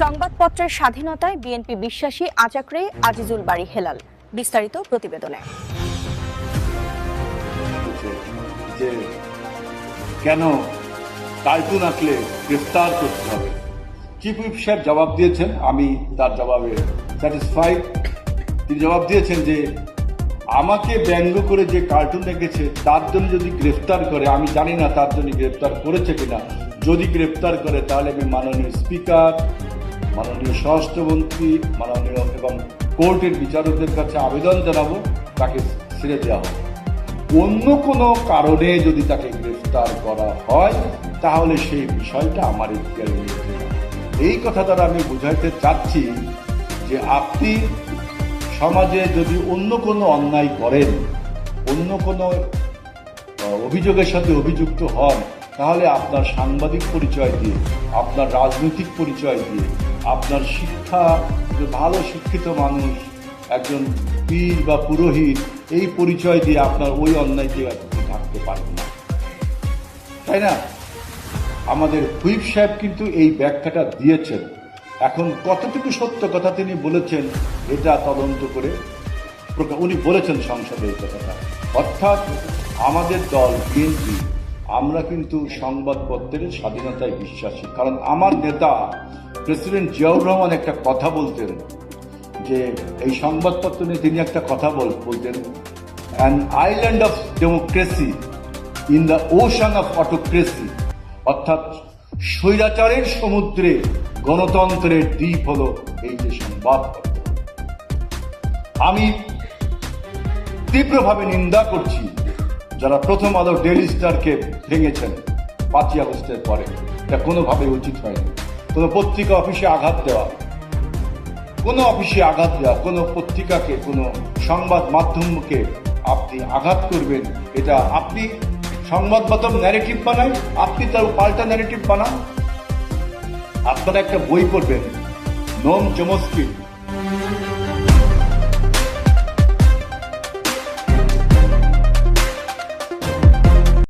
সংবাদপত্রের স্বাধীনতায় বিএনপি বিশ্বাসী আচাকরে আজিজুল বারী হেলাল। বিস্তারিত প্রতিবেদনে। যে কেন কার্টুন আঁকলে গ্রেফতার করতে হবে, চিফ হুইপ সাহেব জবাব দিয়েছেন, আমি তার জবাবে স্যাটিসফাইড। তিনি জবাব দিয়েছেন যে আমাকে ব্যঙ্গ করে যে কার্টুন এঁকেছে তার জন্য যদি গ্রেফতার করে, আমি জানি না তার জন্য গ্রেফতার করেছে কিনা, যদি গ্রেফতার করে তাহলে আমি মাননীয় স্পিকার, মাননীয় স্বরাষ্ট্রমন্ত্রী, মাননীয় এবং কোর্টের বিচারকদের কাছে আবেদন জানাবো তাকে ছেড়ে দেওয়া হবে। অন্য কোনো কারণে যদি তাকে গ্রেফতার করা হয় তাহলে সেই বিষয়টা আমার ইখতিয়ারে রয়েছে। এই কথা দ্বারা আমি বুঝাইতে চাচ্ছি যে আপনি সমাজে যদি অন্য কোনো অন্যায় করেন, অন্য কোনো অভিযোগের সাথে অভিযুক্ত হন, তাহলে আপনার সাংবাদিক পরিচয় দিয়ে, আপনার রাজনৈতিক পরিচয় দিয়ে, আপনার শিক্ষা, ভালো শিক্ষিত মানুষ, একজন পীর বা পুরোহিত, এই পরিচয় দিয়ে আপনার ওই অন্যায়কে আপনি থাকতে পারেন না, তাই না? আমাদের হুইপ সাহেব কিন্তু এই ব্যাখ্যাটা দিয়েছেন। এখন কতটুকু সত্য কথা তিনি বলেছেন এটা তদন্ত করে উনি বলেছেন সংসদে এই কথাটা। অর্থাৎ আমাদের দল বিএনপি, আমরা কিন্তু সংবাদপত্রের স্বাধীনতায় বিশ্বাসী। কারণ আমার নেতা প্রেসিডেন্ট জিয়াউর রহমান একটা কথা বলতেন, যে এই সংবাদপত্র নিয়ে তিনি একটা কথা বলতেন, an island of democracy in the ocean of autocracy, অর্থাৎ স্বৈরাচারের সমুদ্রে গণতন্ত্রের দ্বীপ হলো এই যে সংবাদপত্র। আমি তীব্রভাবে নিন্দা করছি যারা প্রথম আলো ডেইলি স্টারকে ভেঙেছেন 5ই আগস্টের পরে। এটা কোনোভাবে উচিত হয়নি। কোনো পত্রিকা অফিসে আঘাত দেওয়া, কোনো পত্রিকাকে, কোনো সংবাদ মাধ্যমকে আপনি আঘাত করবেন, এটা আপনি সংবাদ মাধ্যম ন্যারেটিভ বানায়, আপনি তার পাল্টা ন্যারেটিভ বানান। আপনারা একটা বই পড়বেন, নোম চমস্কি,